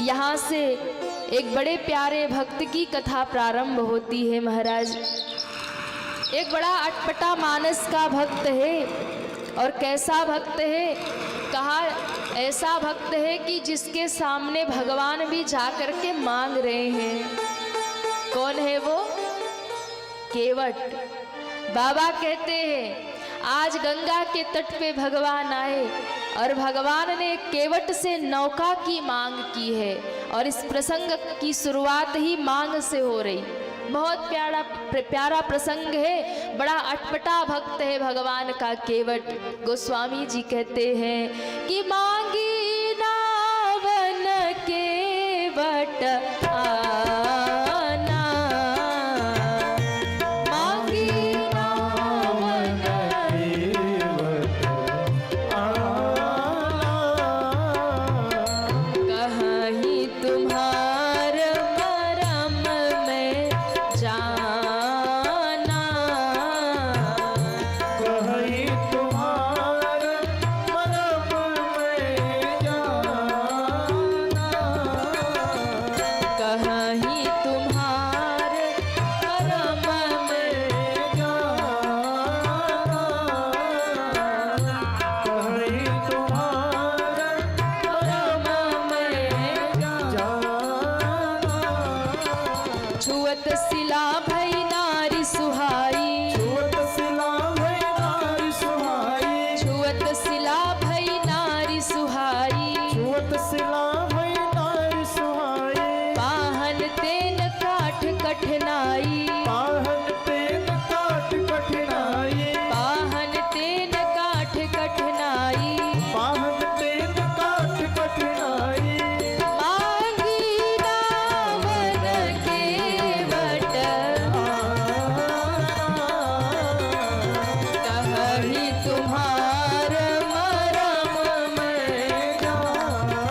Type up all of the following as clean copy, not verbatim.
यहाँ से एक बड़े प्यारे भक्त की कथा प्रारंभ होती है। महाराज एक बड़ा अटपटा मानस का भक्त है। और कैसा भक्त है? कहा ऐसा भक्त है कि जिसके सामने भगवान भी जा कर के मांग रहे हैं। कौन है वो? केवट। बाबा कहते हैं आज गंगा के तट पे भगवान आए और भगवान ने केवट से नौका की मांग की है। और इस प्रसंग की शुरुआत ही मांग से हो रही। बहुत प्यारा प्रसंग है। बड़ा अटपटा भक्त है भगवान का केवट। गोस्वामी जी कहते हैं कि मांगी नावन केवट आना, मांगी नावन केवट आना, कहीं तुम्हार मरम में जाना, कहीं तुम्हार मरम में जाना, कहीं तुम्हार मरम में जाना, कहीं तुम्हार मरम में जाना। छुअत सिला भई नारी सुहाई, छुअत सिला भई नारी सुहाई, छुअत सिला भई नारी सुहाई, छुअत सिला भई नारी सुहाई, पाहन तेन काठ कठिनाई, पाहन तेन काट कठिनाई, पाहन तेन काठ कठिनाई, पाहन तेन काट कठिनाई, मांगी नावन केवट कहीं तुम्हार मरम में जाना,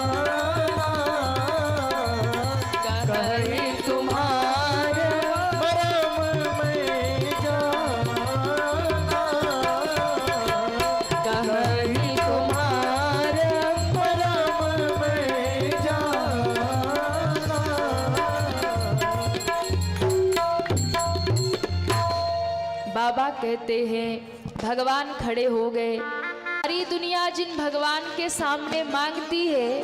कहीं तुम्हार मरम में जाना, कहीं तुम्हार मरम में जाना। बाबा कहते हैं भगवान खड़े हो गए। सारी दुनिया जिन भगवान के सामने मांगती है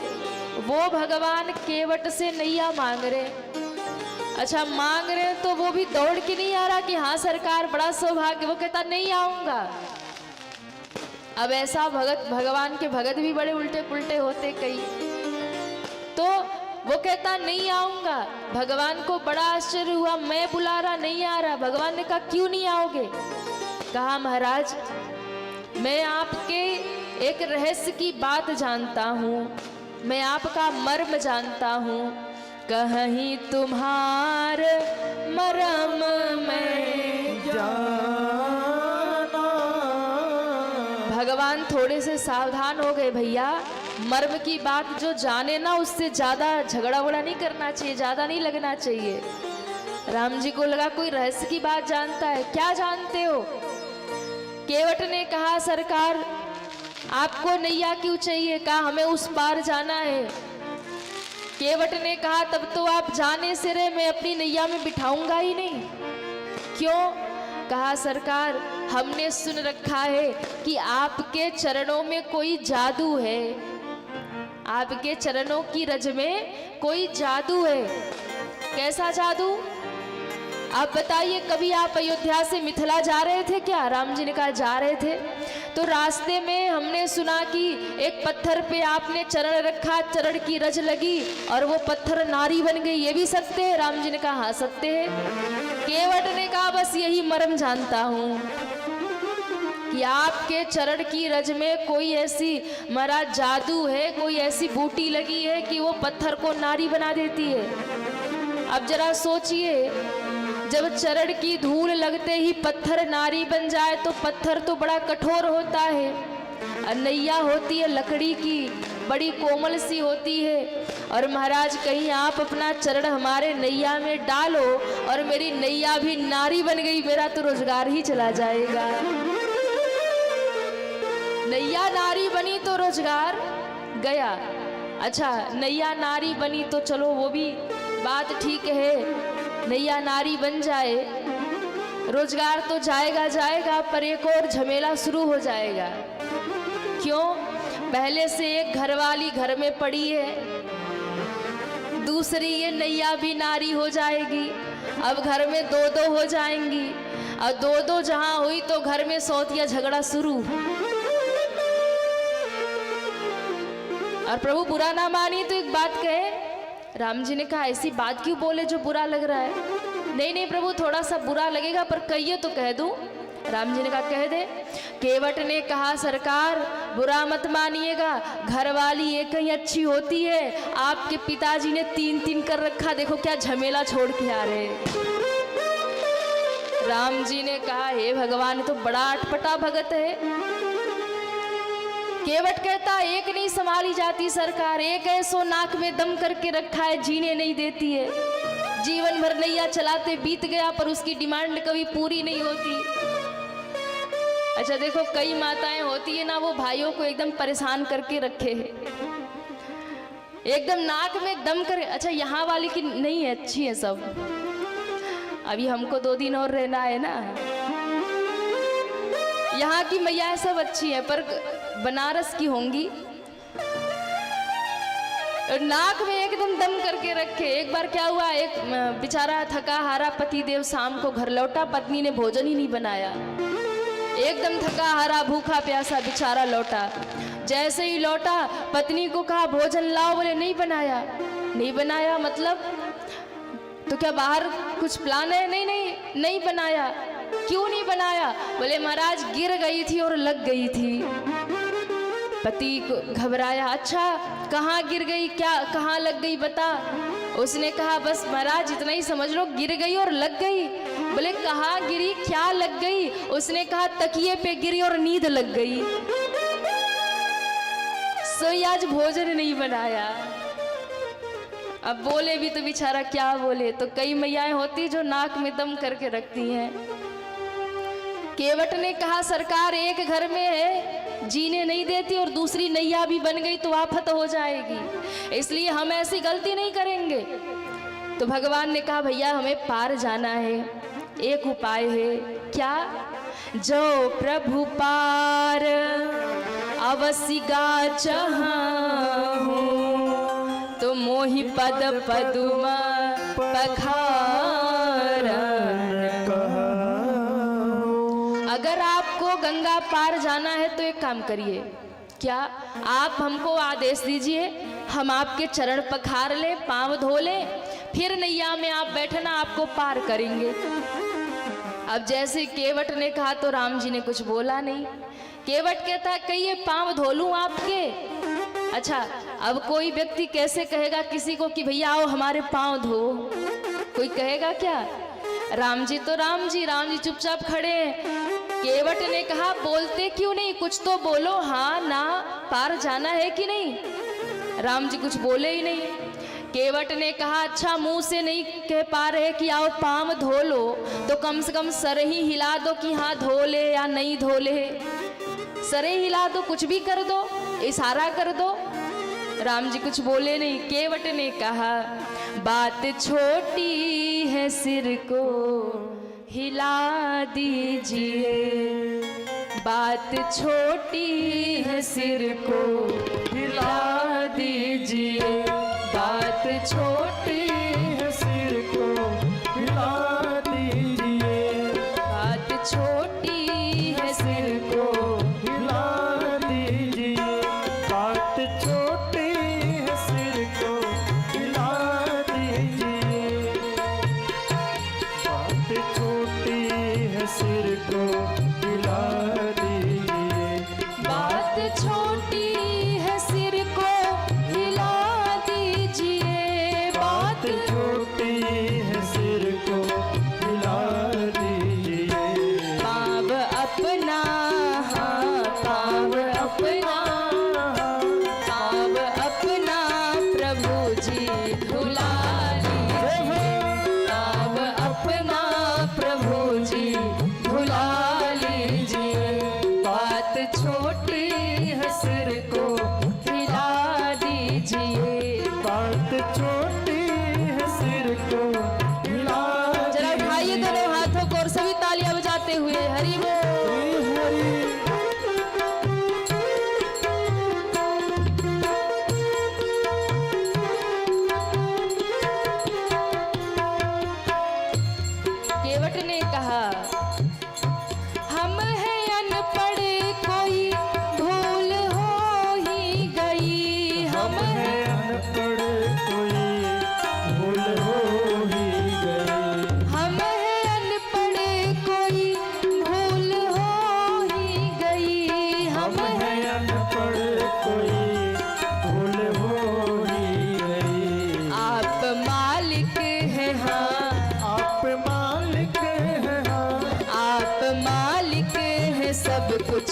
वो भगवान केवट से नैया मांग रहे। अच्छा मांग रहे तो वो भी दौड़ के नहीं आ रहा कि हाँ सरकार बड़ा सौभाग्य। वो कहता नहीं आऊंगा। अब ऐसा भगवान के भगत भी बड़े उल्टे पुल्टे होते कई। तो वो कहता नहीं आऊंगा। भगवान को बड़ा आश्चर्य हुआ, मैं बुला रहा नहीं आ रहा। भगवान ने कहा क्यों नहीं आओगे? कहा महाराज मैं आपके एक रहस्य की बात जानता हूँ, मैं आपका मर्म जानता हूँ। कहीं तुम्हार मरम में जाना। भगवान थोड़े से सावधान हो गए। भैया मर्म की बात जो जाने ना उससे ज्यादा झगड़ा वगड़ा नहीं करना चाहिए, ज्यादा नहीं लगना चाहिए। राम जी को लगा कोई रहस्य की बात जानता है। क्या जानते हो? केवट ने कहा सरकार आपको नैया क्यों चाहिए? कहा हमें उस पार जाना है। केवट ने कहा तब तो आप जाने से रहे, मैं अपनी नैया में बिठाऊंगा ही नहीं। क्यों? कहा सरकार हमने सुन रखा है कि आपके चरणों में कोई जादू है, आपके चरणों की रज में कोई जादू है। कैसा जादू? आप बताइए। कभी आप अयोध्या से मिथिला जा रहे थे क्या? राम जी ने कहा जा रहे थे। तो रास्ते में हमने सुना कि एक पत्थर पे आपने चरण रखा, चरण की रज लगी और वो पत्थर नारी बन गई। ये भी सत्य है? राम जी ने कहा हाँ सत्य है। केवट ने कहा बस यही मर्म जानता हूँ कि आपके चरण की रज में कोई ऐसी महाराज जादू है, कोई ऐसी बूटी लगी है कि वो पत्थर को नारी बना देती है। अब जरा सोचिए, जब चरण की धूल लगते ही पत्थर नारी बन जाए तो पत्थर तो बड़ा कठोर होता है और नैया होती है लकड़ी की, बड़ी कोमल सी होती है। और महाराज कहीं आप अपना चरण हमारे नैया में डालो और मेरी नैया भी नारी बन गई, मेरा तो रोजगार ही चला जाएगा। नैया नारी बनी तो रोजगार गया। अच्छा, नैया नारी बनी तो चलो वो भी बात ठीक है, नैया नारी बन जाए, रोजगार तो जाएगा जाएगा, पर एक और झमेला शुरू हो जाएगा। क्यों? पहले से एक घरवाली घर में पड़ी है, दूसरी ये नैया भी नारी हो जाएगी, अब घर में दो दो हो जाएंगी, और दो दो जहां हुई तो घर में सौतिया झगड़ा शुरू। और प्रभु बुरा ना मानी तो एक बात कहे। राम जी ने कहा ऐसी बात क्यों बोले जो बुरा लग रहा है? नहीं नहीं प्रभु, थोड़ा सा बुरा लगेगा, पर कहिए तो कह दूं। राम जी ने कहा कह दे। केवट ने कहा सरकार बुरा मत मानिएगा, घरवाली एक ही अच्छी होती है, आपके पिताजी ने 3-3 कर रखा, देखो क्या झमेला छोड़ के आ रहे। राम जी ने कहा हे भगवान, तो बड़ा अटपटा भगत है। केवट कहता एक नहीं संभाली जाती सरकार, एक ऐसो नाक में दम करके रखा है, जीने नहीं देती है, जीवन भर नैया चलाते बीत गया, पर उसकी डिमांड कभी पूरी नहीं होती। अच्छा देखो, कई माताएं होती है ना, वो भाइयों को एकदम परेशान करके रखे है, एकदम नाक में दम कर। अच्छा यहाँ वाली की नहीं है, अच्छी है सब, अभी हमको 2 दिन और रहना है ना। यहाँ की मैया सब अच्छी है, पर बनारस की होंगी, नाक में एकदम दम करके रखे। एक बार क्या हुआ, एक बेचारा थका हारा पति देव शाम को घर लौटा, पत्नी ने भोजन ही नहीं बनाया, एकदम थका हारा भूखा प्यासा बेचारा लौटा। जैसे ही लौटा पत्नी को कहा भोजन लाओ, बोले नहीं बनाया। नहीं बनाया मतलब? तो क्या बाहर कुछ प्लान है? नहीं नहीं नहीं बनाया। क्यों नहीं बनाया? बोले महाराज गिर गई थी और लग गई थी। पति को घबराया, अच्छा कहाँ गिर गई, क्या कहाँ लग गई बता। उसने कहा बस महाराज इतना ही समझ लो, गिर गई और लग गई। बोले कहाँ गिरी, क्या लग गई? उसने कहा तकिए पे गिरी और नींद लग गई। सोई आज भोजन नहीं बनाया। अब बोले भी तो बेचारा क्या बोले। तो कई मैयाएं होती जो नाक में दम करके रखती हैं। केवट ने कहा सरकार एक घर में है, जीने नहीं देती, और दूसरी नैया भी बन गई तो आफत हो जाएगी, इसलिए हम ऐसी गलती नहीं करेंगे। तो भगवान ने कहा भैया हमें पार जाना है, एक उपाय है। क्या? जो प्रभु पार अवश्य गा चाहूं, तो मोहि पद पदुम पखारन। अगर आपको गंगा पार जाना है तो एक काम करिए। क्या? आप हमको आदेश दीजिए, हम आपके चरण पखार ले, पांव धो ले, फिर नैया में आप बैठना, आपको पार करेंगे। अब जैसे केवट ने कहा तो राम जी ने कुछ बोला नहीं। केवट कहता कहिए पांव धो लूं आपके। अच्छा, अब कोई व्यक्ति कैसे कहेगा किसी को कि भैया आओ हमारे पांव धो? कोई कहेगा क्या? राम जी तो राम जी चुपचाप खड़े हैं। केवट ने कहा बोलते क्यों नहीं, कुछ तो बोलो, हाँ ना पार जाना है कि नहीं? राम जी कुछ बोले ही नहीं। केवट ने कहा अच्छा मुंह से नहीं कह पा रहे कि आओ पांव धो लो, तो कम से कम सर ही हिला दो कि हाँ धो ले या नहीं धो ले। सरे हिला दो, कुछ भी कर दो, इशारा कर दो। राम जी कुछ बोले नहीं। केवट ने कहा बात छोटी है, सिर को हिला दीजिए। बात छोटी है, सिर को हिला दीजिए। बात छोटी है, सिर को हिला दीजिए। बात छोटी है, सिर को हिला दीजिए। बात छोटी है, सिर को हिला दीजिए। बात छोटी है, सिर को हिला दीजिए। बात छोटी है, सिर को हिला दीजिए। बात छोटी है, सिर को हिला दीजिए। पाँव अपना, हाँ पाँव अपना, पाँव अपना प्रभु जी धुला लीजिए। पाँव अपना प्रभु जी धुला लीजिए। बात छोटी है, सिर को हिला दीजिए।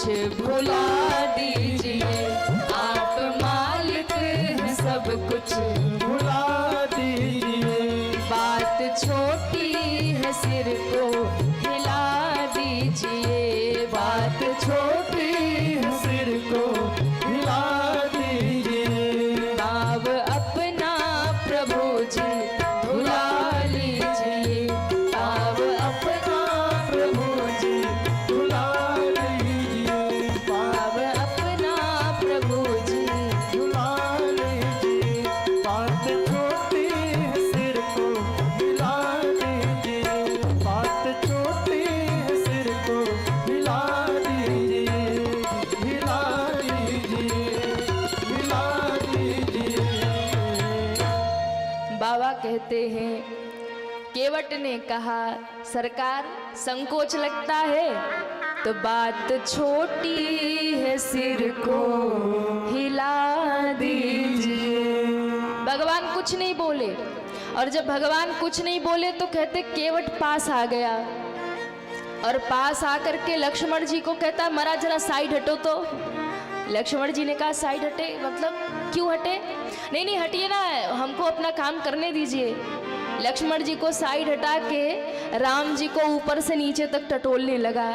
भुला दीजिए, आप मालिक हैं सब कुछ भुला दीजिए। बात छोटी है सिर को हिला दीजिए, बात छोटी सिर को हिला दीजिए। भाव अपना प्रभु जी भुला लीजिए, भाव अपना प्रभु जी भुला लीजिए। भाव अपना प्रभु जी भुला लीजिए। बात छोटी सिर को हिला दीजिए। बात छोटी सिर को हिला दीजिए। हिला दीजिए। हिला दीजिए। बाबा कहते हैं, केवट ने कहा सरकार संकोच लगता है तो बात छोटी है सिर को हिला दीजिए। भगवान कुछ नहीं बोले, और जब भगवान कुछ नहीं बोले तो कहते केवट पास आ गया, और पास आकर के लक्ष्मण जी को कहता महाराज जरा साइड हटो तो। लक्ष्मण जी ने कहा साइड हटे मतलब क्यों हटे? नहीं नहीं हटिए ना, हमको अपना काम करने दीजिए। लक्ष्मण जी को साइड हटा के राम जी को ऊपर से नीचे तक टटोलने लगा,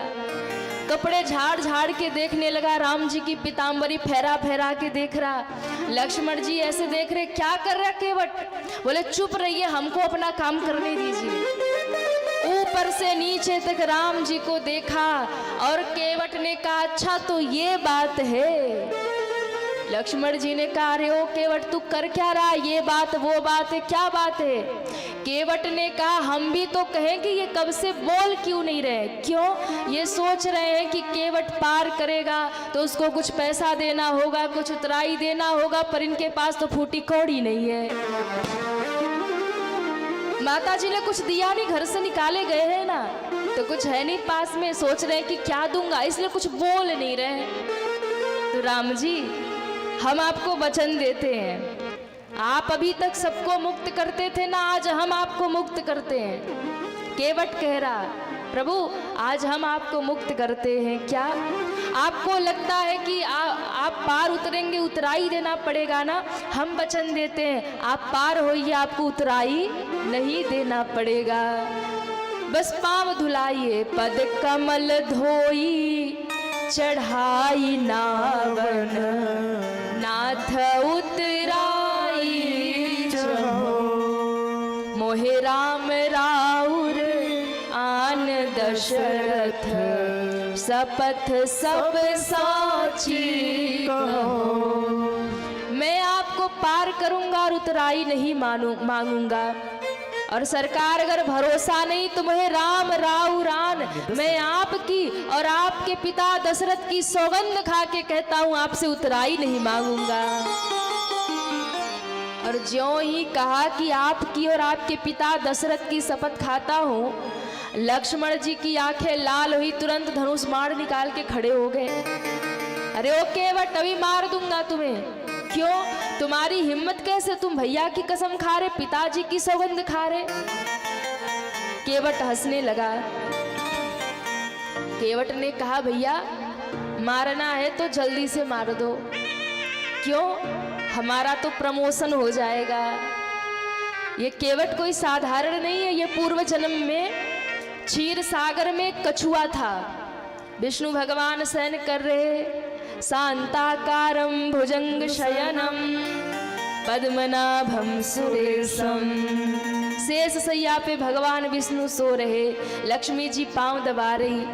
कपड़े झाड़ झाड़ के देखने लगा, राम जी की पीताम्बरी फहरा फहरा के देख रहा। लक्ष्मण जी ऐसे देख रहे क्या कर रहा केवट? बोले चुप रहिए, हमको अपना काम करने दीजिए। ऊपर से नीचे तक राम जी को देखा और केवट ने कहा अच्छा तो ये बात है। लक्ष्मण जी ने कहा अरे ओ केवट तू कर क्या रहा, ये बात वो बात है, क्या बात है? केवट ने कहा हम भी तो कहें कि ये कब से बोल क्यों नहीं रहे, क्यों? ये सोच रहे हैं कि केवट पार करेगा तो उसको कुछ पैसा देना होगा, कुछ उतराई देना होगा, पर इनके पास तो फूटी कौड़ी नहीं है। माता जी ने कुछ दिया नहीं, घर से निकाले गए हैं ना, तो कुछ है नहीं पास में, सोच रहे हैं कि क्या दूंगा, इसलिए कुछ बोल नहीं रहे। तो राम जी हम आपको वचन देते हैं, आप अभी तक सबको मुक्त करते थे ना, आज हम आपको मुक्त करते हैं। केवट कह रहा प्रभु आज हम आपको मुक्त करते हैं, क्या आपको लगता है कि आप पार उतरेंगे, उतराई देना पड़ेगा ना? हम वचन देते हैं आप पार होइए, आपको उतराई नहीं देना पड़ेगा। बस पांव धुलाइए, पद कमल धोई चढ़ाई नावन, नाथ उतराई मोहे राम राउर आन दशरथ, शपथ सब साची कहो। मैं आपको पार करूंगा और उतराई नहीं मांगूंगा। और सरकार अगर भरोसा नहीं तो मुझे राम राव रान, मैं आपकी और आपके पिता दशरथ की सौगंध खा के कहता हूं आपसे उतराई नहीं मांगूंगा। और ज्यों ही कहा कि आपकी और आपके पिता दशरथ की शपथ खाता हूं, लक्ष्मण जी की आंखें लाल हुई, तुरंत धनुष बाण निकाल के खड़े हो गए। अरे ओ केवट अभी मार दूंगा तुम्हें। क्यों? तुम्हारी हिम्मत कैसे? तुम भैया की कसम खा रहे, पिताजी की सौगंध खा रहे। केवट हंसने लगा। केवट ने कहा भैया मारना है तो जल्दी से मार दो, क्यों? हमारा तो प्रमोशन हो जाएगा। ये केवट कोई साधारण नहीं है, ये पूर्व जन्म में क्षीर सागर में कछुआ था। विष्णु भगवान शयन कर रहे, शांताकारं भुजंग शयनम पद्मनाभं सुरेशम। शेष सैया पे भगवान विष्णु सो रहे, लक्ष्मी जी पांव दबा रही।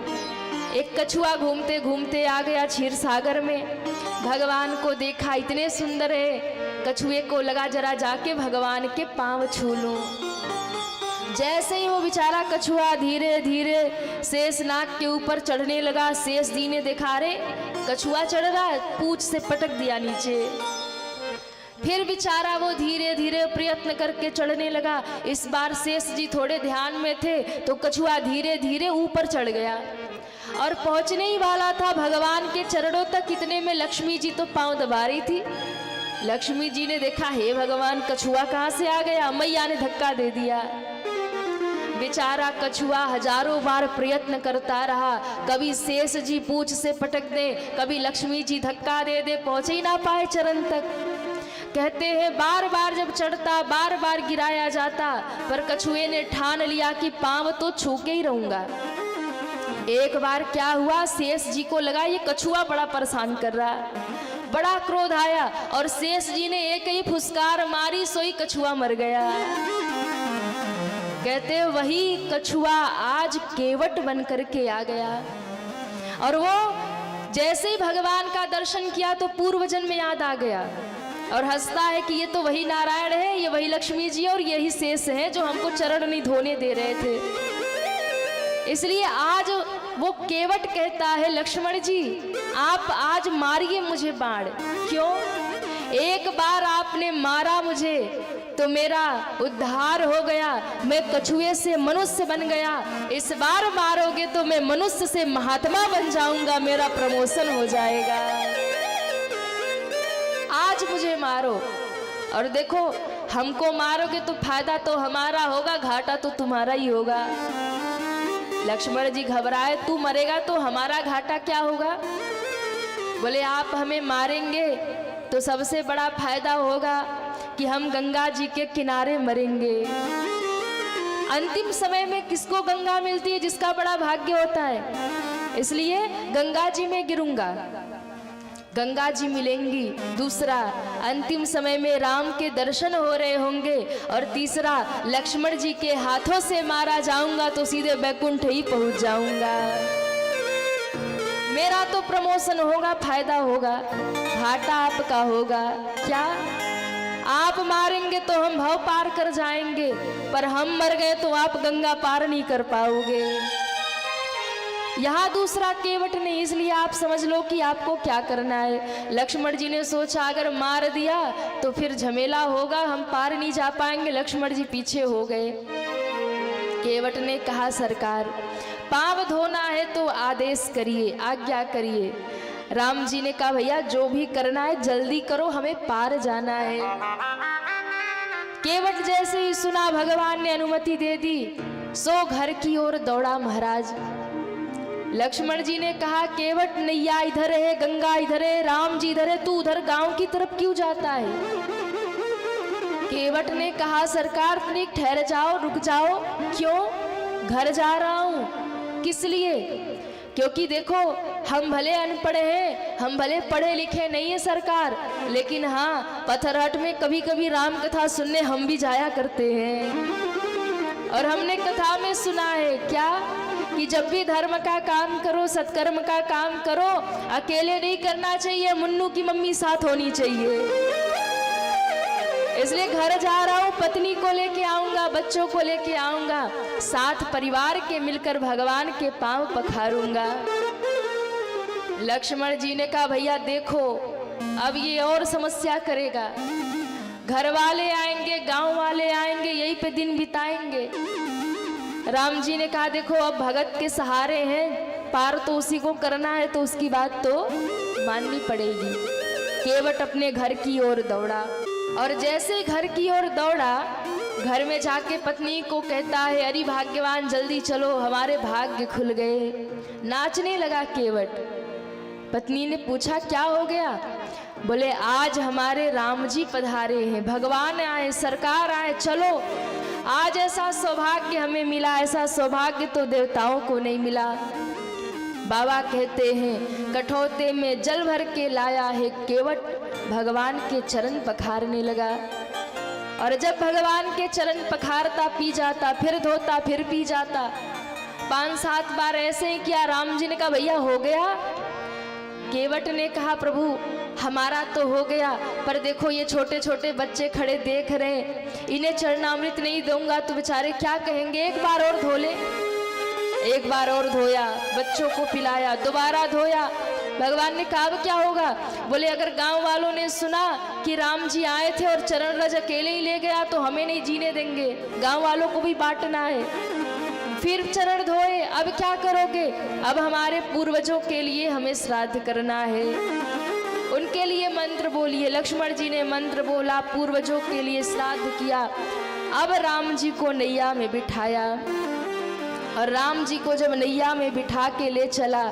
एक कछुआ घूमते घूमते आ गया क्षीर सागर में, भगवान को देखा इतने सुंदर है, कछुए को लगा जरा जाके भगवान के पांव छू लूं। जैसे ही वो बेचारा कछुआ धीरे धीरे शेषनाग के ऊपर चढ़ने लगा, शेष जी ने देखा रे कछुआ चढ़ रहा, पूंछ से पटक दिया नीचे। फिर बेचारा वो धीरे धीरे प्रयत्न करके चढ़ने लगा। इस बार शेष जी थोड़े ध्यान में थे तो कछुआ धीरे धीरे ऊपर चढ़ गया और पहुंचने ही वाला था भगवान के चरणों तक। इतने में लक्ष्मी जी तो पांव दबा रही थी। लक्ष्मी जी ने देखा हे भगवान कछुआ कहाँ से आ गया, मैया ने धक्का दे दिया। बेचारा कछुआ हजारों बार प्रयत्न करता रहा, कभी शेष जी पूंछ से पटक दे, कभी लक्ष्मी जी धक्का दे दे, पहुंच ही ना पाए चरण तक। कहते हैं बार बार जब चढ़ता बार बार गिराया जाता, पर कछुए ने ठान लिया कि पांव तो छू के ही रहूंगा। एक बार क्या हुआ, शेष जी को लगा ये कछुआ बड़ा परेशान कर रहा, बड़ा क्रोध आया और शेष जी ने एक ही फुसकार मारी, सोई कछुआ मर गया। कहते वही कछुआ आज केवट बन करके आ गया, और वो जैसे ही भगवान का दर्शन किया तो पूर्व जन्म में याद आ गया और हंसता है कि ये तो वही नारायण है, ये वही लक्ष्मी जी और यही शेष है जो हमको चरण नहीं धोने दे रहे थे। इसलिए आज वो केवट कहता है लक्ष्मण जी आप आज मारिए मुझे बाण। क्यों? एक बार आपने मारा मुझे तो मेरा उद्धार हो गया, मैं कछुए से मनुष्य बन गया। इस बार मारोगे तो मैं मनुष्य से महात्मा बन जाऊंगा, मेरा प्रमोशन हो जाएगा। आज मुझे मारो और देखो हमको मारोगे तो फायदा तो हमारा होगा, घाटा तो तुम्हारा ही होगा। लक्ष्मण जी घबराए, तू मरेगा तो हमारा घाटा क्या होगा? बोले आप हमें मारेंगे तो सबसे बड़ा फायदा होगा कि हम गंगा जी के किनारे मरेंगे। अंतिम समय में किसको गंगा मिलती है? जिसका बड़ा भाग्य होता है। इसलिए गंगा जी में गिरूंगा, गंगा जी मिलेंगी। दूसरा, अंतिम समय में राम के दर्शन हो रहे होंगे। और तीसरा, लक्ष्मण जी के हाथों से मारा जाऊंगा तो सीधे बैकुंठ ही पहुंच जाऊंगा। मेरा तो प्रमोशन होगा, फायदा होगा, घाटा आपका होगा। क्या? आप मारेंगे तो हम भव पार कर जाएंगे, पर हम मर गए तो आप गंगा पार नहीं कर पाओगे। यहाँ दूसरा केवट ने, इसलिए आप समझ लो कि आपको क्या करना है। लक्ष्मण जी ने सोचा अगर मार दिया तो फिर झमेला होगा, हम पार नहीं जा पाएंगे। लक्ष्मण जी पीछे हो गए। केवट ने कहा सरकार पांव धोना है तो आदेश करिए, आज्ञा करिए। राम जी ने कहा भैया जो भी करना है जल्दी करो, हमें पार जाना है। केवट जैसे ही सुना भगवान ने अनुमति दे दी, सो घर की ओर दौड़ा महाराज। लक्ष्मण जी ने कहा केवट नैया इधर है, गंगा इधर है, राम जी इधर है, तू उधर गांव की तरफ क्यों जाता है? केवट ने कहा सरकार तनिक ठहर जाओ, रुक जाओ। क्यों? घर जा रहा हूं। किस लिए? क्योंकि देखो हम भले अनपढ़ हैं, हम भले पढ़े लिखे नहीं है सरकार, लेकिन हाँ पत्थरहाट में कभी कभी राम कथा सुनने हम भी जाया करते हैं। और हमने कथा में सुना है क्या कि जब भी धर्म का काम करो, सत्कर्म का काम करो, अकेले नहीं करना चाहिए, मुन्नू की मम्मी साथ होनी चाहिए। इसलिए घर जा रहा हूँ, पत्नी को लेके आऊंगा, बच्चों को लेके आऊंगा, साथ परिवार के मिलकर भगवान के पांव पखारूंगा। लक्ष्मण जी ने कहा भैया देखो अब ये और समस्या करेगा, घर वाले आएंगे, गांव वाले आएंगे, यहीं पे दिन बिताएंगे। राम जी ने कहा देखो अब भगत के सहारे हैं, पार तो उसी को करना है, तो उसकी बात तो माननी पड़ेगी। केवट अपने घर की ओर दौड़ा, और जैसे घर की ओर दौड़ा, घर में जाके पत्नी को कहता है अरे भाग्यवान जल्दी चलो, हमारे भाग्य खुल गए। नाचने लगा केवट। पत्नी ने पूछा क्या हो गया? बोले आज हमारे राम जी पधारे हैं, भगवान आए, सरकार आए, चलो आज ऐसा सौभाग्य हमें मिला, ऐसा सौभाग्य तो देवताओं को नहीं मिला। बाबा कहते हैं कठौते में जल भर के लाया है केवट, भगवान के चरण पखारने लगा। और जब भगवान के चरण पखारता, पी जाता, फिर धोता, फिर पी जाता, 5-7 बार ऐसे ही किया। राम जी ने कहा भैया हो गया? केवट ने कहा प्रभु हमारा तो हो गया, पर देखो ये छोटे छोटे बच्चे खड़े देख रहे हैं, इन्हें चरणामृत नहीं दूंगा तो बेचारे क्या कहेंगे, एक बार और धो ले। एक बार और धोया, बच्चों को पिलाया, दोबारा धोया। भगवान ने कहा अब क्या होगा? बोले अगर गांव वालों ने सुना कि राम जी आए थे और चरण रज अकेले ही ले गया तो हमें नहीं जीने देंगे, गांव वालों को भी बांटना है। फिर चरण धोए, अब क्या करोगे? अब हमारे पूर्वजों के लिए हमें श्राद्ध करना है, उनके लिए मंत्र बोलिए। लक्ष्मण जी ने मंत्र बोला, पूर्वजों के लिए श्राद्ध किया। अब राम जी को नैया में बिठाया। और राम जी को जब नैया में बिठा के ले चला,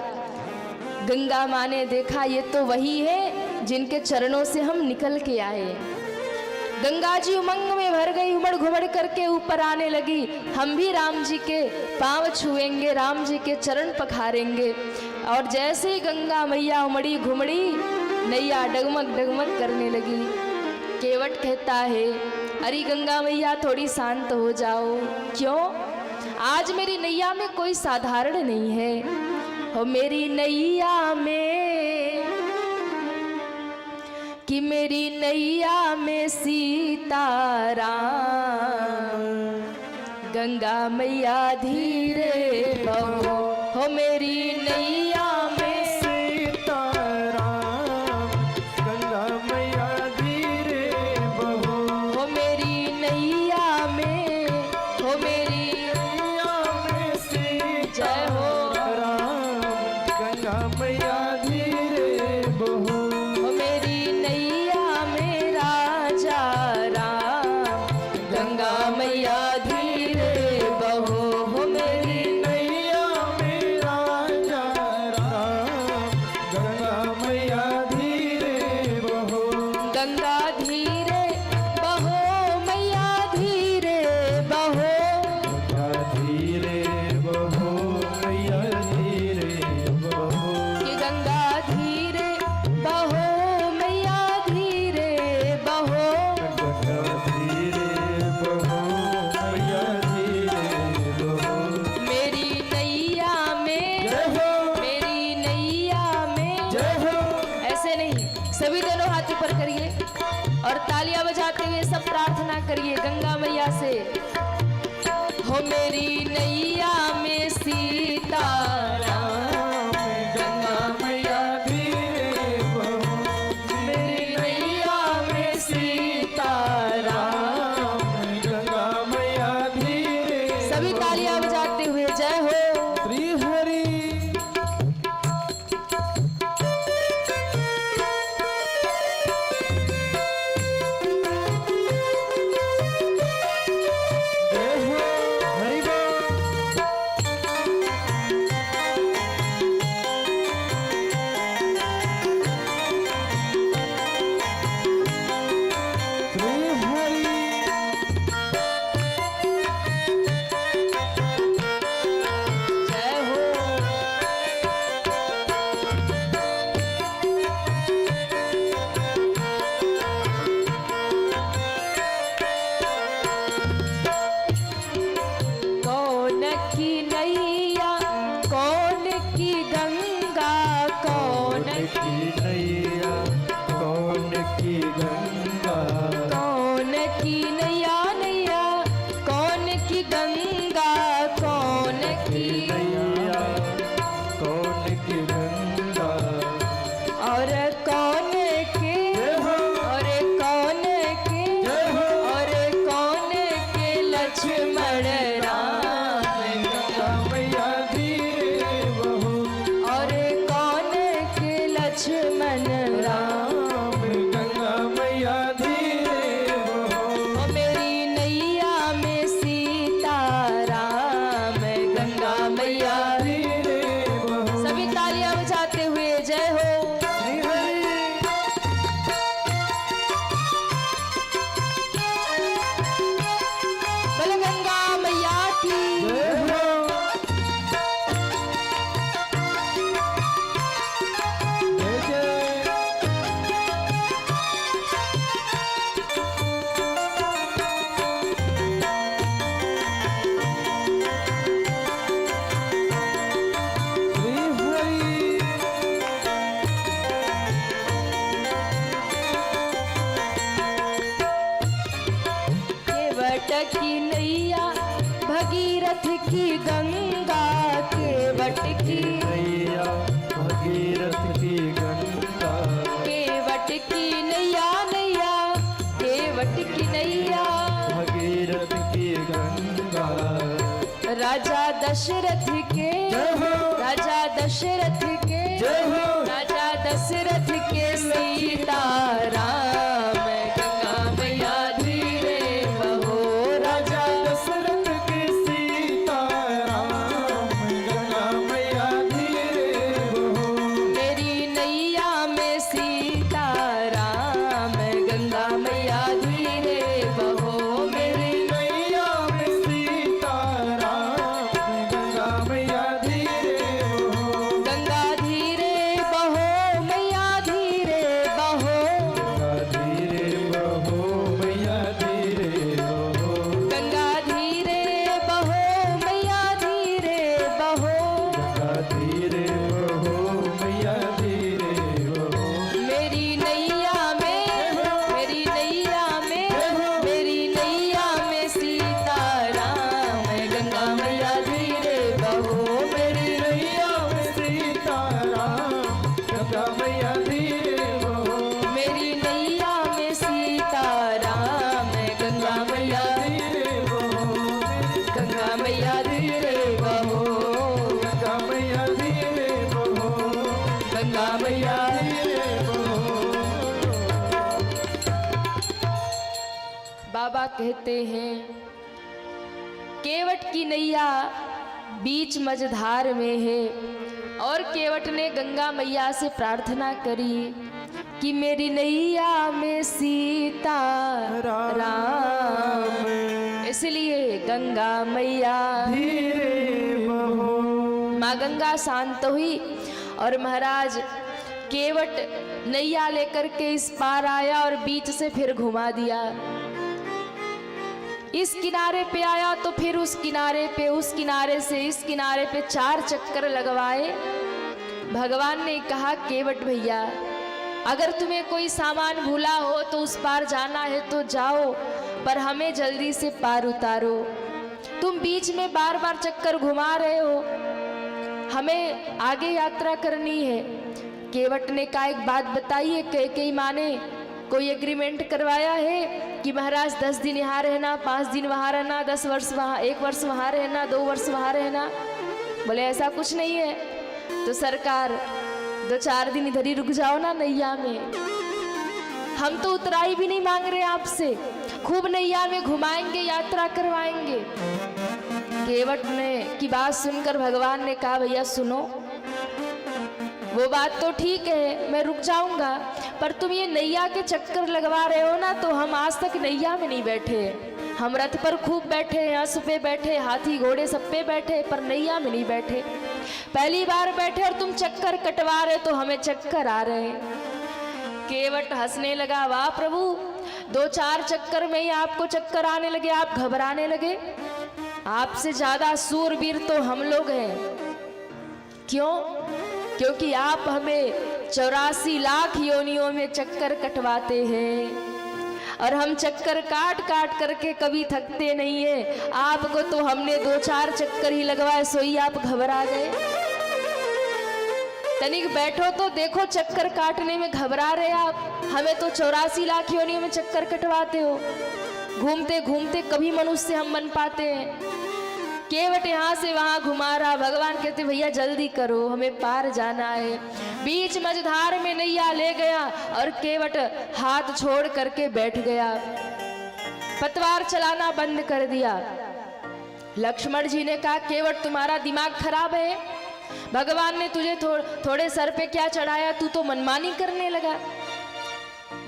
गंगा माँ ने देखा ये तो वही है जिनके चरणों से हम निकल के आए। गंगा जी उमंग में भर गई, उमड़ घुमड़ करके ऊपर आने लगी। हम भी राम जी के पांव छुएंगे, राम जी के चरण पखारेंगे। और जैसे ही गंगा मैया उमड़ी घुमड़ी, नैया डगमग डगमग करने लगी। केवट कहता है, अरे गंगा मैया थोड़ी शांत हो जाओ। क्यों? आज मेरी नैया में कोई साधारण नहीं है। हो मेरी नैया में, कि मेरी नैया में सीताराम, गंगा मैया धीरे बहो। हो मेरी नैया में सीताराम, गंगा मैया धीरे बहो। हो मेरी नैया में, हो मेरी नैया में जय हो। सीताराम, गंगा मैया धीरे बहो। हो मेरी नैया में राजा राम, गंगा मैया धीरे बहो। हो मेरी नैया में राजा राम, गंगा मैया धीरे बहो। गंगा धीरे बहो, मैया धीरे बहो। गंगा धीरे बहो, मैया धीरे बहो। कि गंगा धीरे बहो, मैया धीरे बहो। गंगा धीरे बहो, मैया धीरे बहो। मेरी नैया में, जय हो, मेरी नैया में। जय हो। ऐसे नहीं, सभी दोनों हाथ ऊपर करिए और तालियां बजाते हुए सब प्रार्थना करिए गंगा मैया से। हो मेरी नैया में सीताराम, गंगा मैया धीरे बहो। मेरी नैया में सीताराम। गंगा मैया धीरे। सभी तालियां बजाते हुए जय हो। श्री हरि। जय हो, हरि बोल। श्री हरि। जय हो। कौन की नैया, कौन की गंगा, कौन की नैया, कौन की गंगा। कौन की नैया नैया, कौन की गंगा, कौन की नैया, कौन की गंगा। और कौन के, जय हो, और कौन के, जय हो। और कौन के लक्ष्मण राम, गंगा मैया धीरे बहो। और कौन के लक्ष्मण राम। गंगा मैया धीरे बहो। ओ मेरी नैया में सीताराम, गंगा मैया। धीरे बहो। सभी तालियां बजाते हुए जय हो। श्री हरि। बोलो गंगा मैया की। जय हो। जय जय। श्री हरि। केवट की नैया, भगीरथ की गंगा, केवट की, नैया, भगीरथ की गंगा। केवट की नैया नैया, केवट की नैया। भगीरथ की गंगा। राजा दशरथ के, जय हो, राजा दशरथ के, जय हो। राजा दशरथ के सीताराम, गंगा मैया धीरे बहो। राजा दशरथ के सीताराम, मैया धीरे बहो। बाबा कहते हैं केवट की नैया बीच मझधार में है, और केवट ने गंगा मैया से प्रार्थना करी कि मेरी नैया में सीता राम, इसलिए गंगा मैया धीरे बहो। माँ गंगा शांत हुई और महाराज केवट नैया लेकर के इस पार आया और बीच से फिर घुमा दिया। इस किनारे पे आया तो फिर उस किनारे पे, उस किनारे से इस किनारे पे 4 चक्कर लगवाए। भगवान ने कहा केवट भैया अगर तुम्हें कोई सामान भूला हो तो उस पार जाना है तो जाओ, पर हमें जल्दी से पार उतारो। तुम बीच में बार बार चक्कर घुमा रहे हो, हमें आगे यात्रा करनी है। केवट ने कहा एक बात बताइए, कैकेयी माँ ने कोई एग्रीमेंट करवाया है कि महाराज 10 दिन यहाँ रहना, 5 दिन वहाँ रहना, 10 वर्ष वहाँ, 1 वर्ष वहाँ रहना, 2 वर्ष वहाँ रहना? बोले ऐसा कुछ नहीं है। तो सरकार 2-4 दिन इधर ही रुक जाओ ना नैया में, हम तो उतराई भी नहीं मांग रहे आपसे, खूब नैया में घुमाएंगे, यात्रा करवाएंगे। केवट ने की बात सुनकर भगवान ने कहा भैया सुनो, वो बात तो ठीक है मैं रुक जाऊंगा, पर तुम ये नैया के चक्कर लगवा रहे हो ना, तो हम आज तक नैया में नहीं बैठे। हम रथ पर खूब बैठे, हंस पे बैठे, हाथी घोड़े सब पे बैठे, पर नैया में नहीं बैठे। पहली बार बैठे और तुम चक्कर कटवा रहे तो हमें चक्कर आ रहे। केवट हंसने लगा, वाह प्रभु 2-4 चक्कर में ही आपको चक्कर आने लगे, आप घबराने लगे? आपसे ज्यादा सूरवीर तो हम लोग हैं। क्यों? क्योंकि आप हमें 84 लाख योनियों में चक्कर कटवाते हैं और हम चक्कर काट काट करके कभी थकते नहीं है। आपको तो हमने 2-4 चक्कर ही लगवाए, सोई आप घबरा गए। तनिक बैठो तो देखो, चक्कर काटने में घबरा रहे आप, हमें तो 84 लाख योनियों में चक्कर कटवाते हो। घूमते घूमते कभी मनुष्य हम बन पाते हैं। केवट यहाँ से वहां घुमा रहा। भगवान कहते भैया जल्दी करो, हमें पार जाना है। बीच मझधार में नैया ले गया और केवट हाथ छोड़ करके बैठ गया, पतवार चलाना बंद कर दिया। लक्ष्मण जी ने कहा केवट तुम्हारा दिमाग खराब है, भगवान ने तुझे थोड़े सर पे क्या चढ़ाया, तू तो मनमानी करने लगा।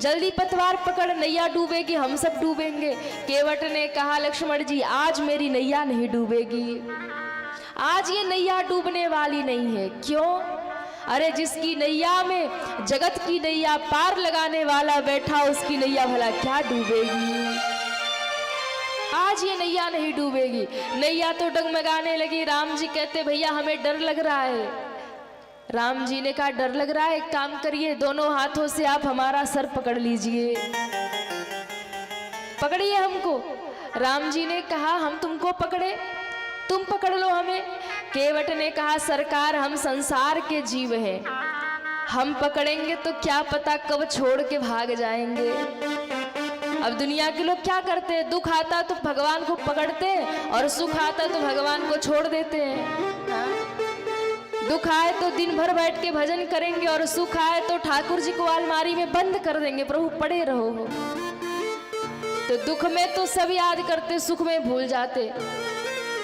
जल्दी पतवार पकड़, नैया डूबेगी, हम सब डूबेंगे। केवट ने कहा लक्ष्मण जी आज मेरी नैया नहीं डूबेगी, आज ये नैया डूबने वाली नहीं है। क्यों? अरे जिसकी नैया में जगत की नैया पार लगाने वाला बैठा, उसकी नैया भला क्या डूबेगी? आज ये नैया नहीं डूबेगी। नैया तो डगमगाने लगी। राम जी कहते भैया हमें डर लग रहा है। राम जी ने कहा डर लग रहा है, एक काम करिए, दोनों हाथों से आप हमारा सर पकड़ लीजिए, पकड़िए हमको। राम जी ने कहा हम तुमको पकड़े, तुम पकड़ लो हमें। केवट ने कहा सरकार हम संसार के जीव हैं, हम पकड़ेंगे तो क्या पता कब छोड़ के भाग जाएंगे। अब दुनिया के लोग क्या करते हैं, दुख आता तो भगवान को पकड़ते हैं और सुख आता तो भगवान को छोड़ देते हैं। हाँ? दुख आए तो दिन भर बैठ के भजन करेंगे और सुख आए तो ठाकुर जी को अलमारी में बंद कर देंगे, प्रभु पड़े रहो। तो दुख में तो सब याद करते, सुख में भूल जाते।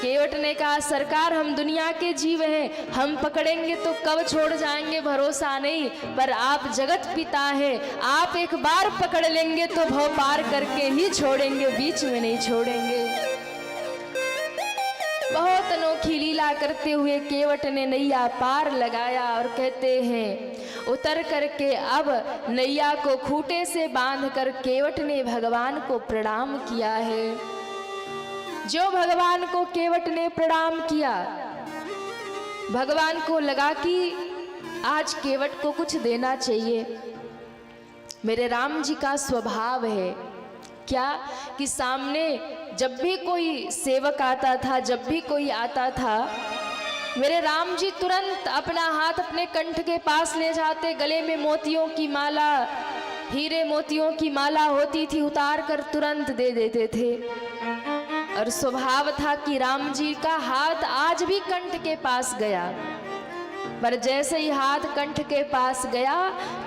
केवट ने कहा सरकार हम दुनिया के जीव हैं, हम पकड़ेंगे तो कब छोड़ जाएंगे भरोसा नहीं, पर आप जगत पिता हैं, आप एक बार पकड़ लेंगे तो भव पार करके ही छोड़ेंगे, बीच में नहीं छोड़ेंगे। बहुत अनोखी लीला करते हुए केवट ने नैया पार लगाया और कहते हैं उतर करके अब नैया को खूंटे से बांध कर केवट ने भगवान को प्रणाम किया है। जो भगवान को केवट ने प्रणाम किया, भगवान को लगा कि आज केवट को कुछ देना चाहिए। मेरे राम जी का स्वभाव है क्या कि सामने जब भी कोई सेवक आता था, जब भी कोई आता था, मेरे राम जी तुरंत अपना हाथ अपने कंठ के पास ले जाते, गले में मोतियों की माला, हीरे मोतियों की माला होती थी, उतार कर तुरंत दे देते थे। और स्वभाव था कि राम जी का हाथ आज भी कंठ के पास गया पर जैसे ही हाथ कंठ के पास गया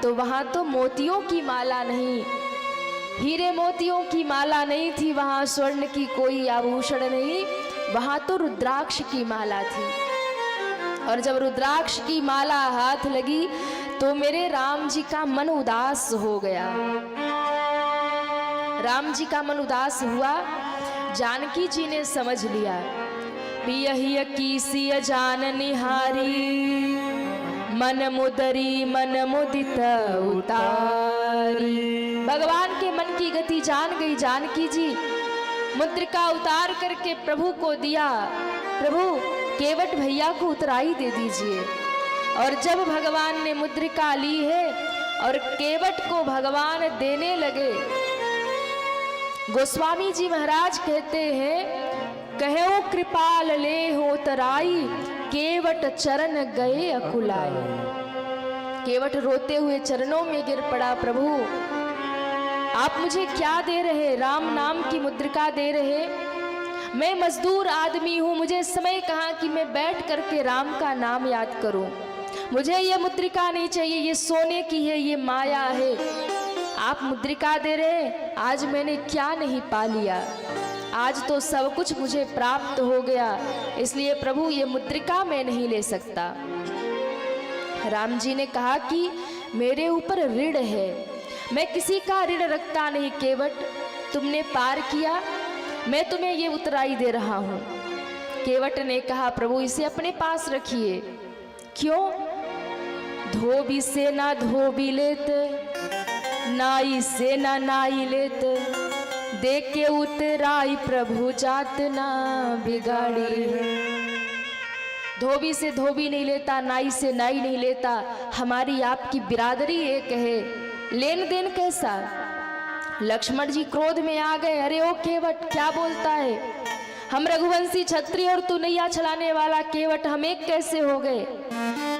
तो वहां तो मोतियों की माला नहीं, हीरे मोतियों की माला नहीं थी, वहां स्वर्ण की कोई आभूषण नहीं, वहां तो रुद्राक्ष की माला थी। और जब रुद्राक्ष की माला हाथ लगी तो मेरे राम जी का मन उदास हो गया। राम जी का मन उदास हुआ। जानकी जी ने समझ लिया, पियहिय कीसिय जान निहारी, मन मुदरी मन मुदित उतारी। भगवान के मन की गति जान गई जानकी जी। मुद्रिका उतार करके प्रभु को दिया, प्रभु केवट भैया को उतराई दे दीजिए। और जब भगवान ने मुद्रिका ली है और केवट को भगवान देने लगे, गोस्वामी जी महाराज कहते हैं, कहो कृपाल ले हो तराई, केवट चरण गए अकुलाए। केवट रोते हुए चरणों में गिर पड़ा, प्रभु आप मुझे क्या दे रहे? राम नाम की मुद्रिका दे रहे। मैं मजदूर आदमी हूं, मुझे समय कहाँ कि मैं बैठ करके राम का नाम याद करूं। मुझे ये मुद्रिका नहीं चाहिए, ये सोने की है, ये माया है। आप मुद्रिका दे रहे, आज मैंने क्या नहीं पा लिया, आज तो सब कुछ मुझे प्राप्त हो गया, इसलिए प्रभु ये मुद्रिका मैं नहीं ले सकता। राम जी ने कहा कि मेरे ऊपर ऋण है, मैं किसी का ऋण रखता नहीं। केवट तुमने पार किया, मैं तुम्हें ये उतराई दे रहा हूं। केवट ने कहा, प्रभु इसे अपने पास रखिए। क्यों? धोबी से ना धोबी लेते, नाई से ना नाई लेते, देख के उतराई प्रभु जात ना बिगाड़ी। धोबी से धोबी नहीं लेता, नाई से नाई नहीं लेता, हमारी आपकी बिरादरी एक है, लेन देन कैसा? लक्ष्मण जी क्रोध में आ गए, अरे ओ केवट क्या बोलता है? हम रघुवंशी क्षत्रिय और तू नैया चलाने वाला केवट, हम एक कैसे हो गए?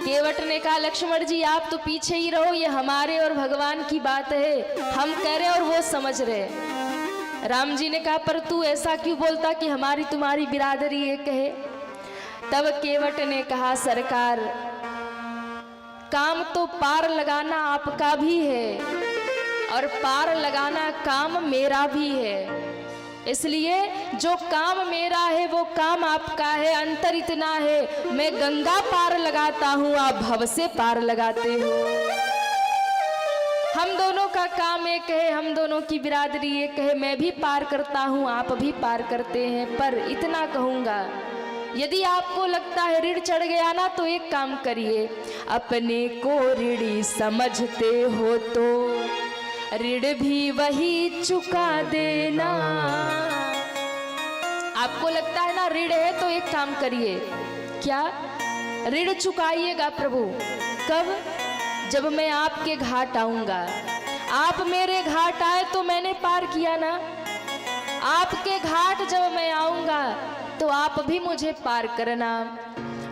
केवट ने कहा, लक्ष्मण जी आप तो पीछे ही रहो, ये हमारे और भगवान की बात है, हम कह रहे और वो समझ रहे। राम जी ने कहा, पर तू ऐसा क्यों बोलता कि हमारी तुम्हारी बिरादरी एक है? तब केवट ने कहा, सरकार काम तो पार लगाना आपका भी है और पार लगाना काम मेरा भी है, इसलिए जो काम मेरा है वो काम आपका है। अंतर इतना है, मैं गंगा पार लगाता हूँ, आप भव से पार लगाते हो। हम दोनों का काम एक है, हम दोनों की बिरादरी एक है, मैं भी पार करता हूँ, आप भी पार करते हैं। पर इतना कहूँगा, यदि आपको लगता है ऋण चढ़ गया ना, तो एक काम करिए, अपने को ऋणी समझते हो तो ऋण भी वही चुका देना। आपको लगता है ना ऋण है, तो एक काम करिए, क्या ऋण चुकाइएगा प्रभु? कब? जब मैं आपके घाट आऊंगा। आप मेरे घाट आए तो मैंने पार किया ना, आपके घाट जब मैं आऊंगा तो आप भी मुझे पार करना।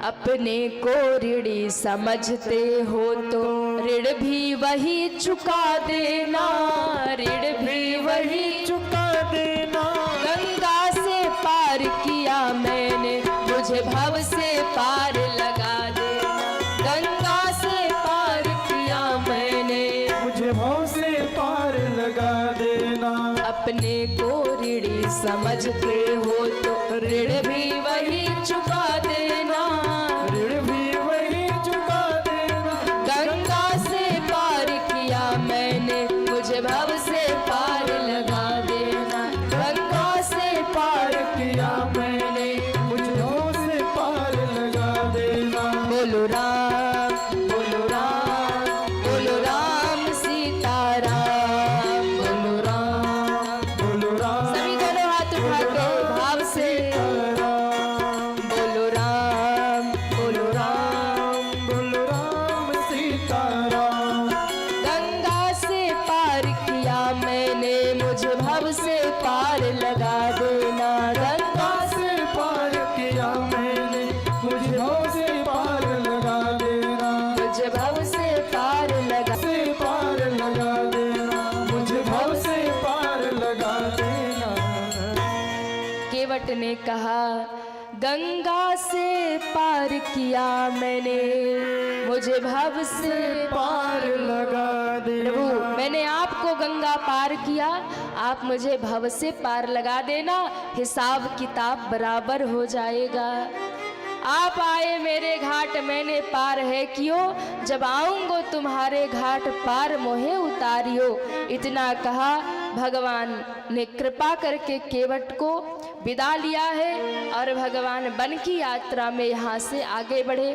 अपने को ऋणी समझते हो तो ऋण भी वही चुका देना, ऋण भी वही चुका देना। गंगा से पार किया मैंने, मुझे भव से पार लगा देना। गंगा से पार किया मैंने, मुझे भाव से पार लगा देना। अपने को ऋणी समझते हो तो ऋण भी वही चुका देना, ऋण भी वही चुका देना। गंगा से पार किया मैंने, मुझे भव से पार लगा देना। गंगा से पार किया मैंने, मुझे भाव से पार लगा देना। बोलो राम, बोलो राम, बोलो राम सीताराम, बोलो राम। बोलो राम सभी दोनों हाथ उठा के भाव से बोलो राम, बोलो राम। बोलो राम सीताराम। गंगा से पार किया मैंने, मुझे भव से पार लगा देना। गंगा से पार किया मैंने, मुझे भाव से पार लगा देना। मुझे भव से पार लगा। से पार लगा देना, मुझे भाव से पार लगा देना। केवट ने कहा, गंगा से पार किया मैंने, मुझे भव से पार लगा दे। प्रभु मैंने आपको गंगा पार किया, आप मुझे भव से पार लगा देना, हिसाब किताब बराबर हो जाएगा। आप आए मेरे घाट मैंने पार है कियो, जब आऊंगो तुम्हारे घाट पार मोहे उतारियो। इतना कहा भगवान ने कृपा करके केवट को विदा लिया है और भगवान वन की यात्रा में यहाँ से आगे बढ़े।